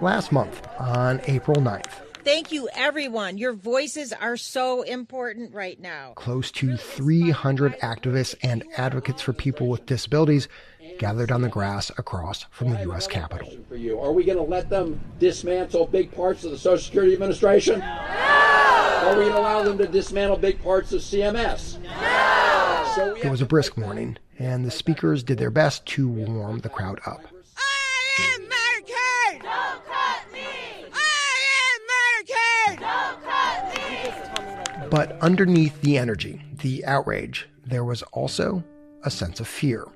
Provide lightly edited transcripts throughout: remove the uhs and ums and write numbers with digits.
last month on April 9th. Thank you, everyone. Your voices are so important right now. Close to 300 activists and advocates for people with disabilities gathered on the grass across from the U.S. Capitol. Are we going to let them dismantle big parts of the Social Security Administration? No! Are we going to allow them to dismantle big parts of CMS? No! It was a brisk morning, and the speakers did their best to warm the crowd up. I am Medicaid! Don't cut me! I am Medicaid! Don't cut me! But underneath the energy, the outrage, there was also a sense of fear.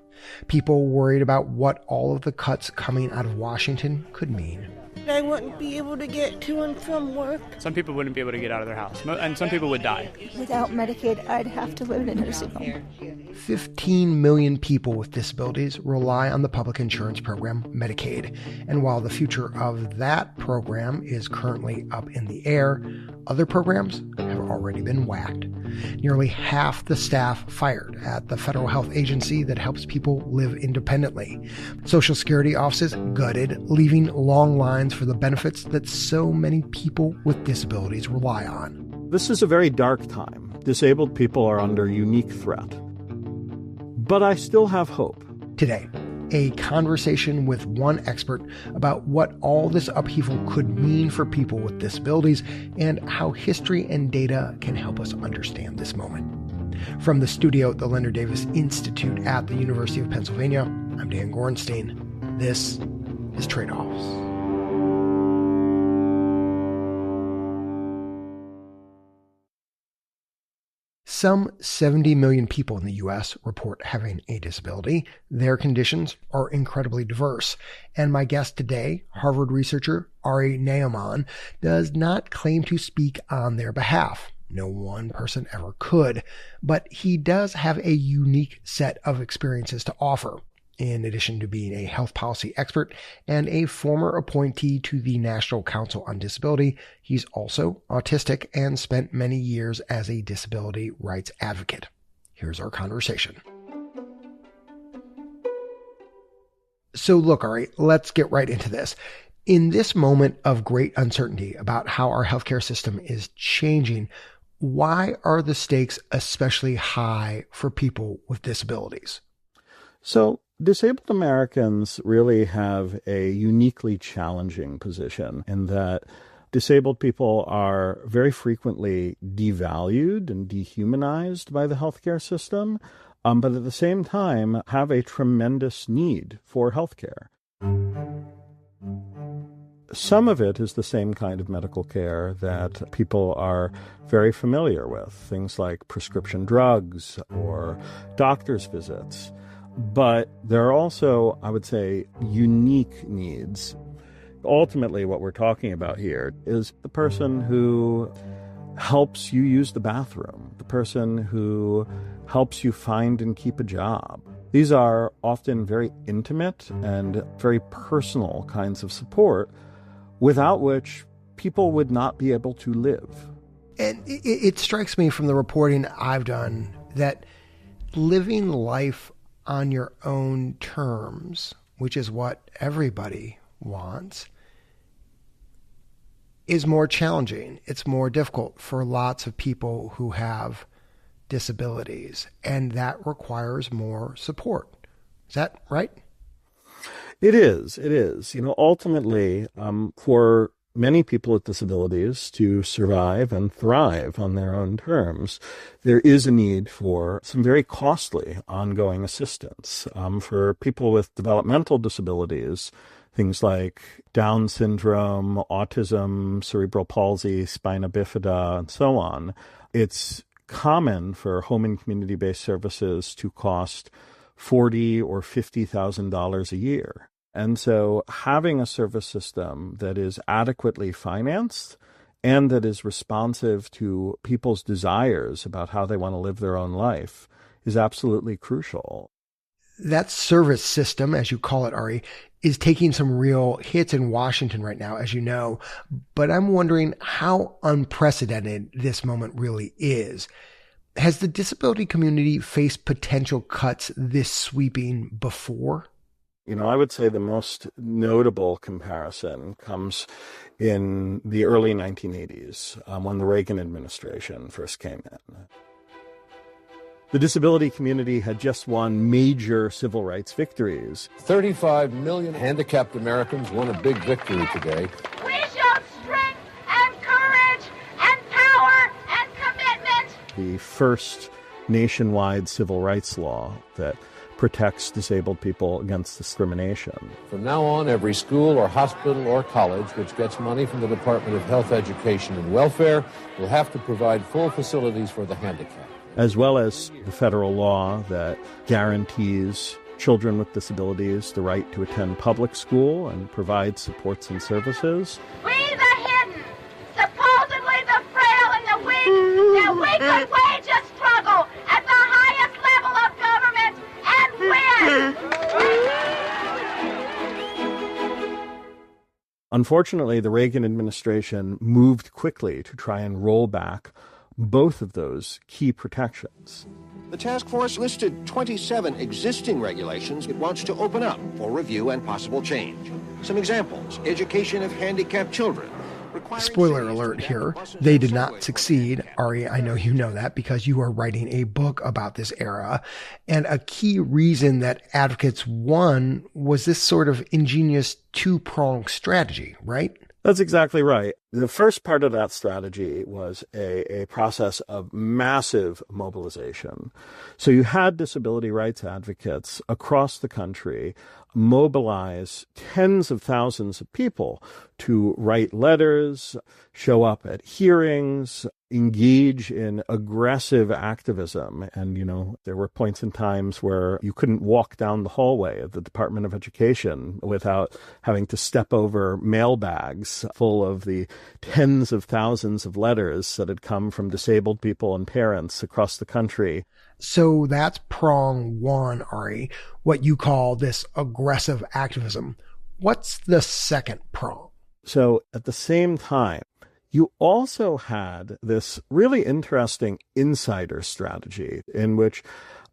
People worried about what all of the cuts coming out of Washington could mean. I wouldn't be able to get to and from work. Some people wouldn't be able to get out of their house, and some people would die. Without Medicaid, I'd have to live in a nursing home. 15 million people with disabilities rely on the public insurance program, Medicaid. And while the future of that program is currently up in the air, other programs have already been whacked. Nearly half the staff fired at the federal health agency that helps people live independently. Social Security offices gutted, leaving long lines for the benefits that so many people with disabilities rely on. This is a very dark time. Disabled people are under unique threat. But I still have hope. Today, a conversation with one expert about what all this upheaval could mean for people with disabilities and how history and data can help us understand this moment. From the studio at the Leonard Davis Institute at the University of Pennsylvania, I'm Dan Gorenstein. This is Tradeoffs. Some 70 million people in the U.S. report having a disability. Their conditions are incredibly diverse. And my guest today, Harvard researcher Ari Ne'eman, does not claim to speak on their behalf. No one person ever could. But he does have a unique set of experiences to offer. In addition to being a health policy expert and a former appointee to the National Council on Disability, he's also autistic and spent many years as a disability rights advocate. Here's our conversation. So look, Ari, let's get right into this. In this moment of great uncertainty about how our healthcare system is changing, why are the stakes especially high for people with disabilities? So, disabled Americans really have a uniquely challenging position in that disabled people are very frequently devalued and dehumanized by the healthcare system, but at the same time have a tremendous need for healthcare. Some of it is the same kind of medical care that people are very familiar with, things like prescription drugs or doctor's visits. But there are also, I would say, unique needs. Ultimately, what we're talking about here is the person who helps you use the bathroom, the person who helps you find and keep a job. These are often very intimate and very personal kinds of support, without which people would not be able to live. And it strikes me from the reporting I've done that living life on your own terms, which is what everybody wants, is more challenging. It's more difficult for lots of people who have disabilities, and that requires more support. Is that right? It is. It is. Ultimately, for many people with disabilities to survive and thrive on their own terms, there is a need for some very costly ongoing assistance. For people with developmental disabilities, things like Down syndrome, autism, cerebral palsy, spina bifida, and so on, it's common for home and community-based services to cost $40,000 or $50,000 a year. And so having a service system that is adequately financed and that is responsive to people's desires about how they want to live their own life is absolutely crucial. That service system, as you call it, Ari, is taking some real hits in Washington right now, as you know. But I'm wondering how unprecedented this moment really is. Has the disability community faced potential cuts this sweeping before? I would say the most notable comparison comes in the early 1980s, when the Reagan administration first came in. The disability community had just won major civil rights victories. 35 million handicapped Americans won a big victory today. We showed strength and courage and power and commitment. The first nationwide civil rights law that protects disabled people against discrimination. From now on, every school or hospital or college which gets money from the Department of Health, Education, and Welfare will have to provide full facilities for the handicapped. As well as the federal law that guarantees children with disabilities the right to attend public school and provide supports and services. We the hidden, supposedly the frail and the weak, that we could wage a struggle at the highest level of government and win. Unfortunately, the Reagan administration moved quickly to try and roll back both of those key protections. The task force listed 27 existing regulations it wants to open up for review and possible change. Some examples: education of handicapped children. Spoiler alert here, they did not succeed. Ari, I know you know that because you are writing a book about this era. And a key reason that advocates won was this sort of ingenious two-pronged strategy, right? That's exactly right. The first part of that strategy was a process of massive mobilization. So you had disability rights advocates across the country mobilize tens of thousands of people to write letters, show up at hearings, engage in aggressive activism. And, there were points in times where you couldn't walk down the hallway of the Department of Education without having to step over mailbags full of the tens of thousands of letters that had come from disabled people and parents across the country. So that's prong one, Ari, what you call this aggressive activism. What's the second prong? So at the same time, you also had this really interesting insider strategy in which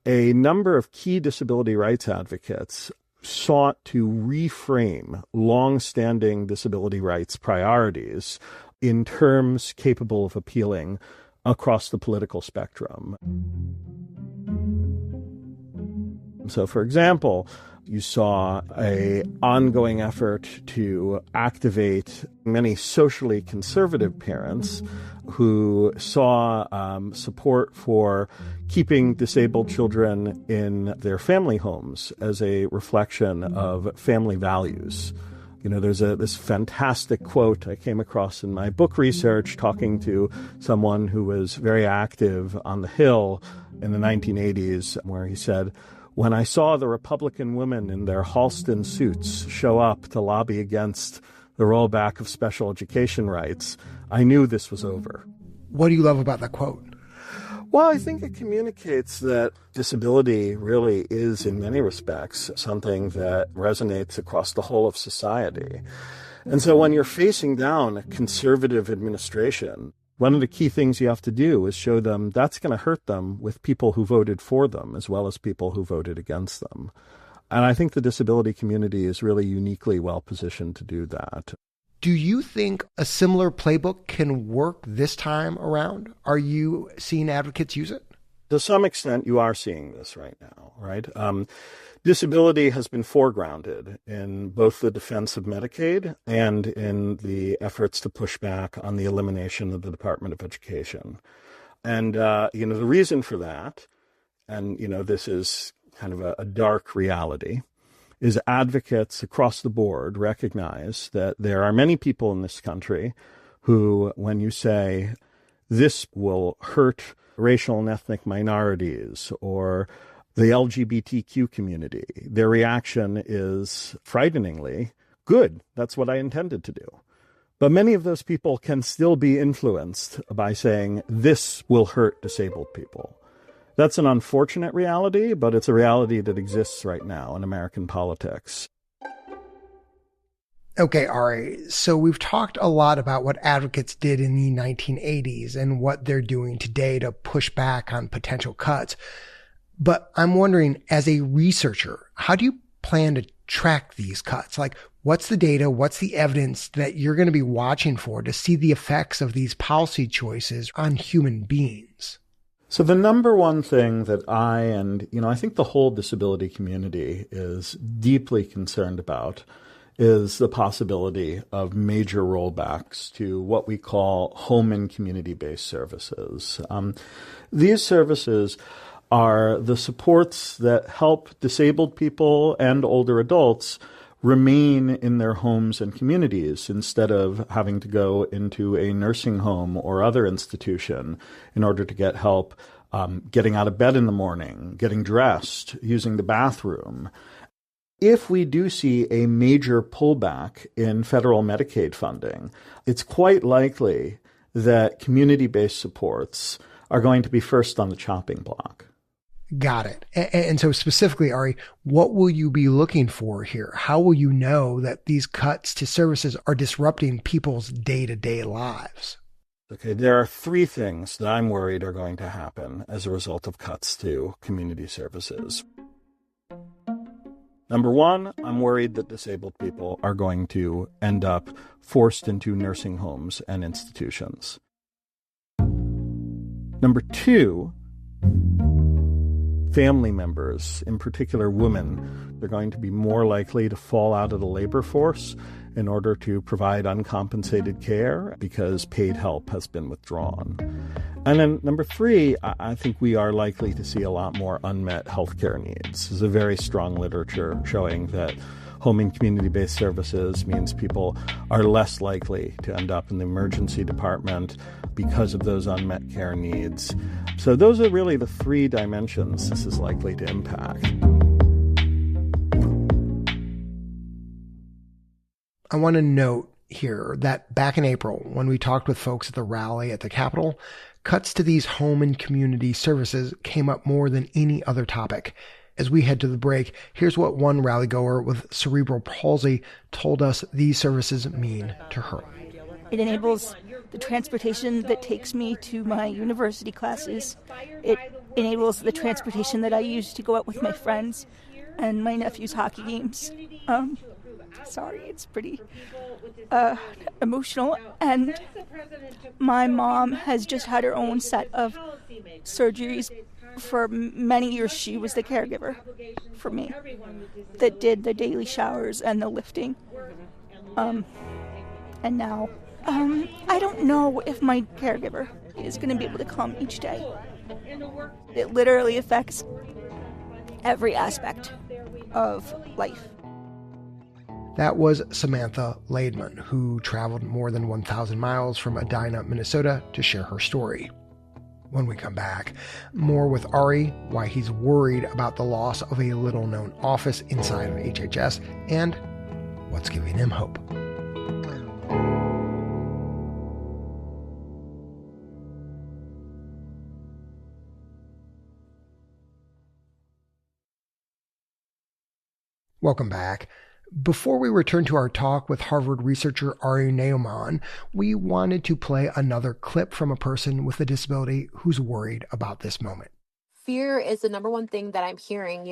a number of key disability rights advocates sought to reframe long-standing disability rights priorities in terms capable of appealing across the political spectrum. So, for example, you saw an ongoing effort to activate many socially conservative parents who saw support for keeping disabled children in their family homes as a reflection of family values. There's this fantastic quote I came across in my book research talking to someone who was very active on the Hill in the 1980s, where he said, "When I saw the Republican women in their Halston suits show up to lobby against the rollback of special education rights, I knew this was over." What do you love about that quote? Well, I think it communicates that disability really is, in many respects, something that resonates across the whole of society. And so when you're facing down a conservative administration, one of the key things you have to do is show them that's going to hurt them with people who voted for them as well as people who voted against them. And I think the disability community is really uniquely well positioned to do that. Do you think a similar playbook can work this time around? Are you seeing advocates use it? To some extent, you are seeing this right now, right? Disability has been foregrounded in both the defense of Medicaid and in the efforts to push back on the elimination of the Department of Education. And, the reason for that, and, this is kind of a dark reality, is advocates across the board recognize that there are many people in this country who, when you say this will hurt racial and ethnic minorities or the LGBTQ community, their reaction is frighteningly, good, that's what I intended to do. But many of those people can still be influenced by saying this will hurt disabled people. That's an unfortunate reality, but it's a reality that exists right now in American politics. Okay, Ari, so we've talked a lot about what advocates did in the 1980s and what they're doing today to push back on potential cuts. But I'm wondering, as a researcher, how do you plan to track these cuts? Like, what's the data? What's the evidence that you're going to be watching for to see the effects of these policy choices on human beings? So the number one thing that I think the whole disability community is deeply concerned about is the possibility of major rollbacks to what we call home and community-based services. These services are the supports that help disabled people and older adults remain in their homes and communities instead of having to go into a nursing home or other institution in order to get help getting out of bed in the morning, getting dressed, using the bathroom. If we do see a major pullback in federal Medicaid funding, it's quite likely that community-based supports are going to be first on the chopping block. Got it. And so specifically, Ari, what will you be looking for here? How will you know that these cuts to services are disrupting people's day-to-day lives? Okay, there are three things that I'm worried are going to happen as a result of cuts to community services. Number one, I'm worried that disabled people are going to end up forced into nursing homes and institutions. Number two, family members, in particular women, they're going to be more likely to fall out of the labor force in order to provide uncompensated care because paid help has been withdrawn. And then number three, I think we are likely to see a lot more unmet healthcare needs. There's a very strong literature showing that home and community-based services means people are less likely to end up in the emergency department because of those unmet care needs. So those are really the three dimensions this is likely to impact. I want to note here that back in April, when we talked with folks at the rally at the Capitol, cuts to these home and community services came up more than any other topic. As we head to the break, here's what one rallygoer with cerebral palsy told us these services mean to her. It enables the transportation that takes me to my university classes. It enables the transportation that I use to go out with my friends and my nephew's hockey games. Sorry, it's pretty emotional. And my mom has just had her own set of surgeries. For many years, she was the caregiver for me that did the daily showers and the lifting. And now, I don't know if my caregiver is going to be able to come each day. It literally affects every aspect of life. That was Samantha Laidman, who traveled more than 1,000 miles from Edina, Minnesota to share her story. When we come back, more with Ari, why he's worried about the loss of a little-known office inside of HHS, and what's giving him hope. Welcome back. Before we return to our talk with Harvard researcher Ari Ne'eman, we wanted to play another clip from a person with a disability who's worried about this moment. Fear is the number one thing that I'm hearing,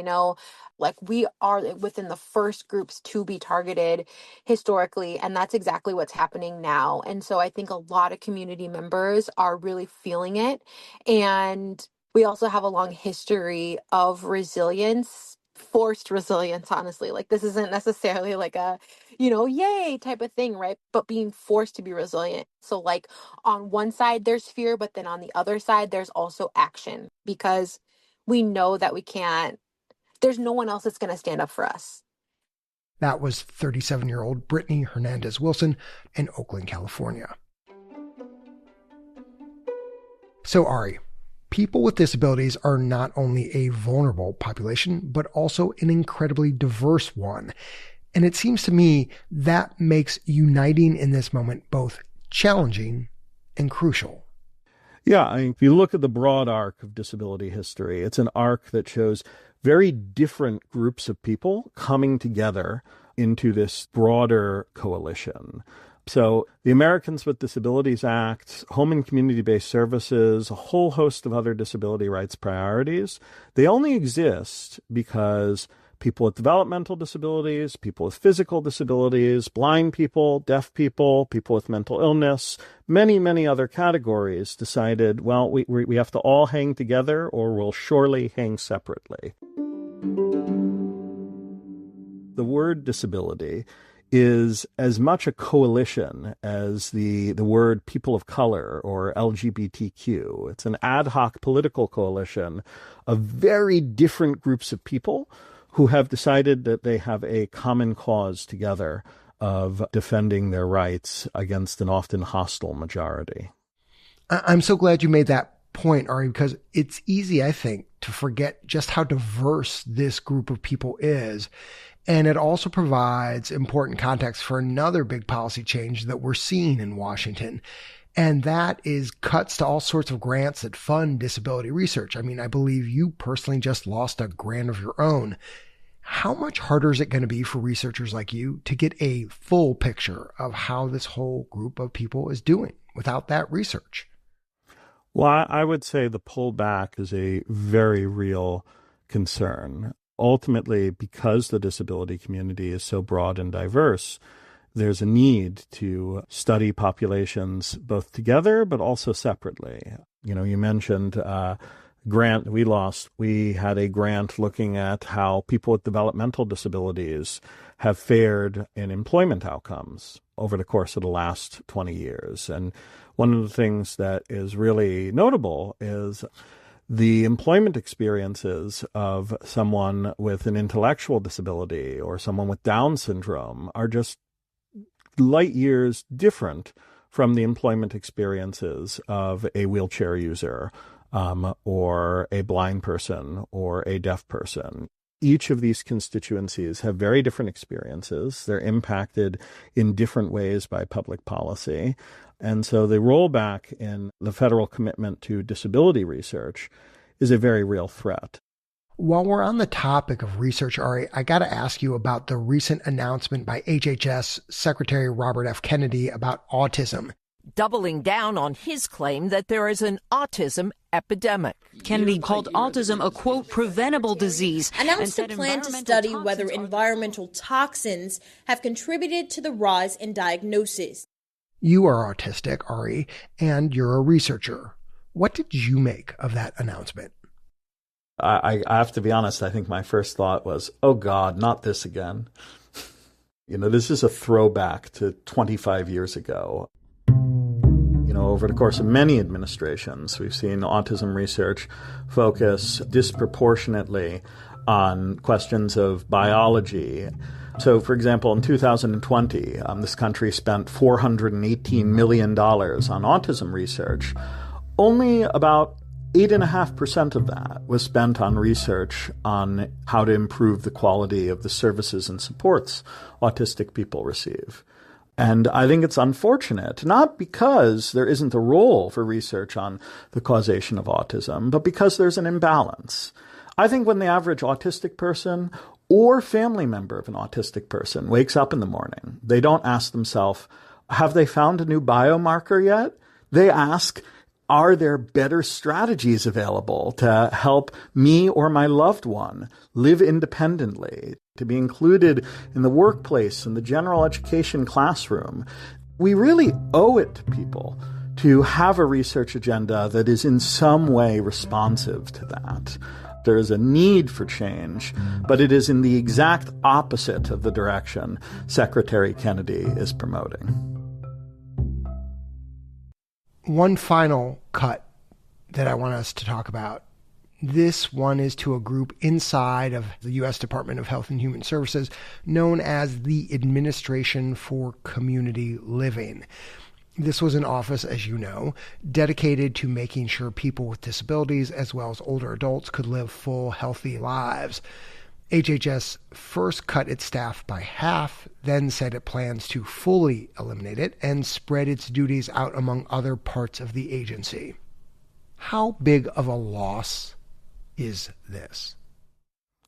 like we are within the first groups to be targeted historically, and that's exactly what's happening now. And so I think a lot of community members are really feeling it. And we also have a long history of resilience, forced resilience, honestly. Like this isn't necessarily like a, yay type of thing, right? But being forced to be resilient. So like on one side there's fear, but then on the other side there's also action because we know that there's no one else that's going to stand up for us. That was 37-year-old Brittany Hernandez-Wilson in Oakland, California. So Ari, people with disabilities are not only a vulnerable population, but also an incredibly diverse one. And it seems to me that makes uniting in this moment both challenging and crucial. Yeah, if you look at the broad arc of disability history, it's an arc that shows very different groups of people coming together into this broader coalition. So the Americans with Disabilities Act, home and community-based services, a whole host of other disability rights priorities, they only exist because people with developmental disabilities, people with physical disabilities, blind people, deaf people, people with mental illness, many, many other categories decided, well, we have to all hang together or we'll surely hang separately. The word disability is as much a coalition as the word people of color or LGBTQ. It's an ad hoc political coalition of very different groups of people who have decided that they have a common cause together of defending their rights against an often hostile majority. I'm so glad you made that point, Ari, because it's easy, I think, to forget just how diverse this group of people is. And it also provides important context for another big policy change that we're seeing in Washington. And that is cuts to all sorts of grants that fund disability research. I mean, I believe you personally just lost a grant of your own. How much harder is it going to be for researchers like you to get a full picture of how this whole group of people is doing without that research? Well, I would say the pullback is a very real concern. Ultimately, because the disability community is so broad and diverse, there's a need to study populations both together but also separately. You know, you mentioned grant we lost. We had a grant looking at how people with developmental disabilities have fared in employment outcomes over the course of the last 20 years. And one of the things that is really notable is the employment experiences of someone with an intellectual disability or someone with Down syndrome are just light years different from the employment experiences of a wheelchair user or a blind person or a deaf person. Each of these constituencies have very different experiences. They're impacted in different ways by public policy. And so the rollback in the federal commitment to disability research is a very real threat. While we're on the topic of research, Ari, I got to ask you about the recent announcement by HHS Secretary Robert F. Kennedy about autism. Doubling down on his claim that there is an autism epidemic. Kennedy called autism a, quote, preventable disease. Announced a plan to study whether environmental toxins have contributed to the rise in diagnosis. You are autistic, Ari, and you're a researcher. What did you make of that announcement? I have to be honest, I think my first thought was, oh God, not this again. You know, this is a throwback to 25 years ago. You know, over the course of many administrations, we've seen autism research focus disproportionately on questions of biology. So, for example, in 2020, this country spent $418 million on autism research. Only about 8.5% of that was spent on research on how to improve the quality of the services and supports autistic people receive. And I think it's unfortunate, not because there isn't a role for research on the causation of autism, but because there's an imbalance. I think when the average autistic person or family member of an autistic person wakes up in the morning, they don't ask themselves, have they found a new biomarker yet? They ask, are there better strategies available to help me or my loved one live independently, to be included in the workplace, in the general education classroom? We really owe it to people to have a research agenda that is in some way responsive to that. There is a need for change, but it is in the exact opposite of the direction Secretary Kennedy is promoting. One final cut that I want us to talk about. This one is to a group inside of the U.S. Department of Health and Human Services known as the Administration for Community Living. This was an office, as you know, dedicated to making sure people with disabilities as well as older adults could live full, healthy lives. HHS first cut its staff by half, then said it plans to fully eliminate it and spread its duties out among other parts of the agency. How big of a loss is this?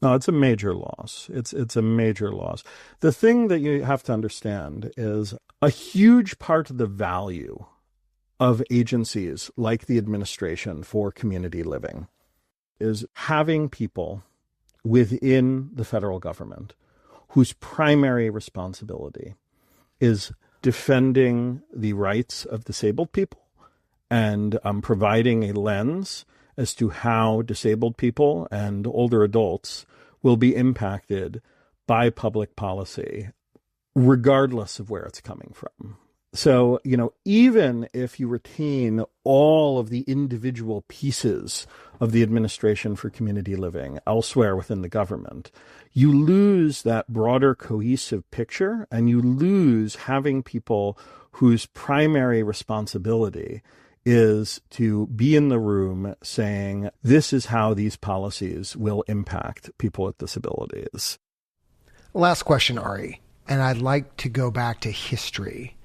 No, it's a major loss. It's a major loss. The thing that you have to understand is a huge part of the value of agencies like the Administration for Community Living is having people within the federal government whose primary responsibility is defending the rights of disabled people and providing a lens as to how disabled people and older adults will be impacted by public policy, regardless of where it's coming from. So, even if you retain all of the individual pieces of the Administration for Community Living elsewhere within the government, you lose that broader cohesive picture, and you lose having people whose primary responsibility is to be in the room saying, this is how these policies will impact people with disabilities. Last question, Ari, and I'd like to go back to history.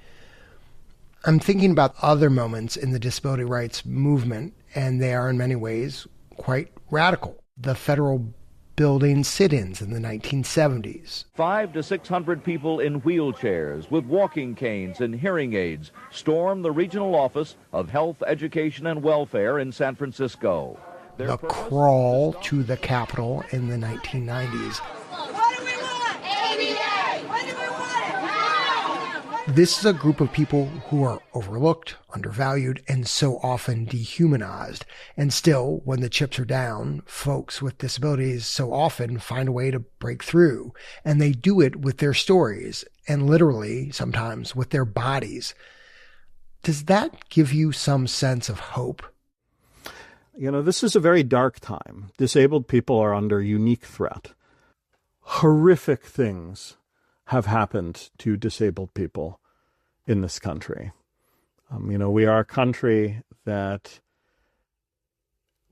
I'm thinking about other moments in the disability rights movement, and they are in many ways quite radical. The federal building sit-ins in the 1970s. 500 to 600 people in wheelchairs with walking canes and hearing aids stormed the regional office of Health, Education, and Welfare in San Francisco. The crawl to the Capitol in the 1990s. This is a group of people who are overlooked, undervalued, and so often dehumanized. And still, when the chips are down, folks with disabilities so often find a way to break through. And they do it with their stories, and literally, sometimes, with their bodies. Does that give you some sense of hope? This is a very dark time. Disabled people are under unique threat. Horrific things have happened to disabled people in this country. We are a country that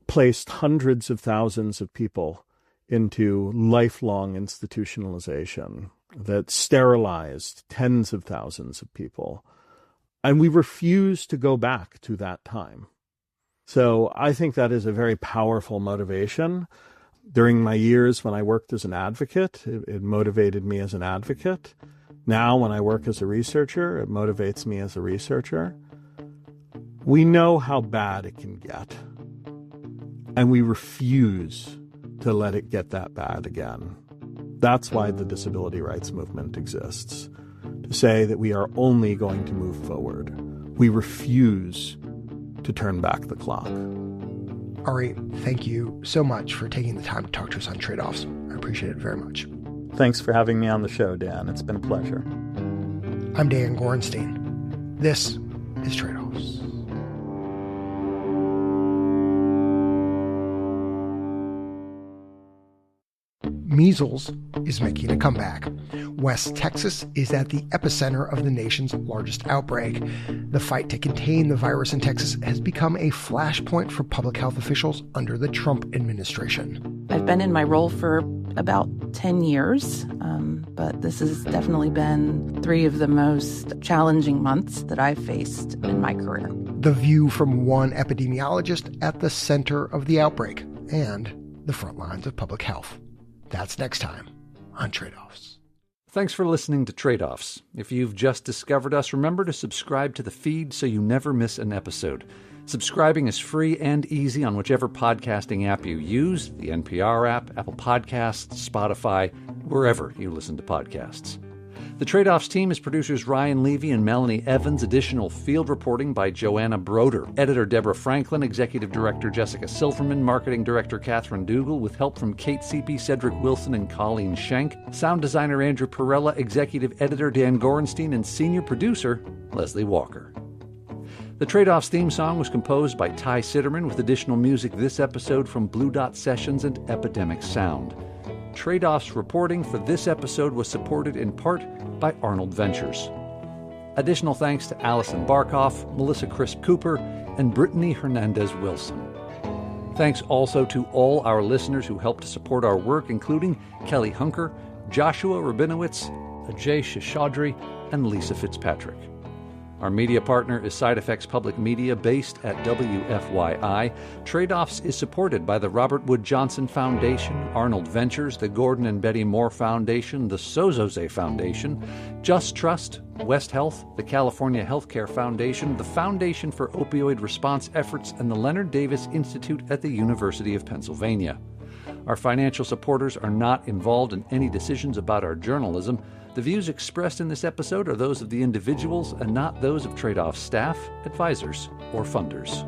placed hundreds of thousands of people into lifelong institutionalization, that sterilized tens of thousands of people. And we refuse to go back to that time. So I think that is a very powerful motivation. During my years when I worked as an advocate, it motivated me as an advocate. Now, when I work as a researcher, it motivates me as a researcher. We know how bad it can get, and we refuse to let it get that bad again. That's why the disability rights movement exists, to say that we are only going to move forward. We refuse to turn back the clock. Ari, thank you so much for taking the time to talk to us on Tradeoffs. I appreciate it very much. Thanks for having me on the show, Dan. It's been a pleasure. I'm Dan Gorenstein. This is Tradeoffs. Measles is making a comeback. West Texas is at the epicenter of the nation's largest outbreak. The fight to contain the virus in Texas has become a flashpoint for public health officials under the Trump administration. I've been in my role for about 10 years, but this has definitely been 3 of the most challenging months that I've faced in my career. The view from one epidemiologist at the center of the outbreak and the front lines of public health. That's next time on Tradeoffs. Thanks for listening to Tradeoffs. If you've just discovered us, remember to subscribe to the feed so you never miss an episode. Subscribing is free and easy on whichever podcasting app you use, the NPR app, Apple Podcasts, Spotify, wherever you listen to podcasts. The Tradeoffs team is producers Ryan Levy and Melanie Evans, additional field reporting by Joanna Broder, editor Deborah Franklin, executive director Jessica Silverman, marketing director Catherine Dougal, with help from Kate Seepy, Cedric Wilson, and Colleen Schenk, sound designer Andrew Perella, executive editor Dan Gorenstein, and senior producer Leslie Walker. The Tradeoffs theme song was composed by Ty Sitterman, with additional music this episode from Blue Dot Sessions and Epidemic Sound. Tradeoffs reporting for this episode was supported in part by Arnold Ventures. Additional thanks to Allison Barkoff, Melissa Crisp Cooper, and Brittany Hernandez Wilson. Thanks also to all our listeners who helped to support our work, including Kelly Hunker, Joshua Rabinowitz, Ajay Shishadri, and Lisa Fitzpatrick. Our media partner is Side Effects Public Media, based at WFYI. Tradeoffs is supported by the Robert Wood Johnson Foundation, Arnold Ventures, the Gordon and Betty Moore Foundation, the Sozoze Foundation, Just Trust, West Health, the California Healthcare Foundation, the Foundation for Opioid Response Efforts, and the Leonard Davis Institute at the University of Pennsylvania. Our financial supporters are not involved in any decisions about our journalism. The views expressed in this episode are those of the individuals and not those of Tradeoffs staff, advisors, or funders.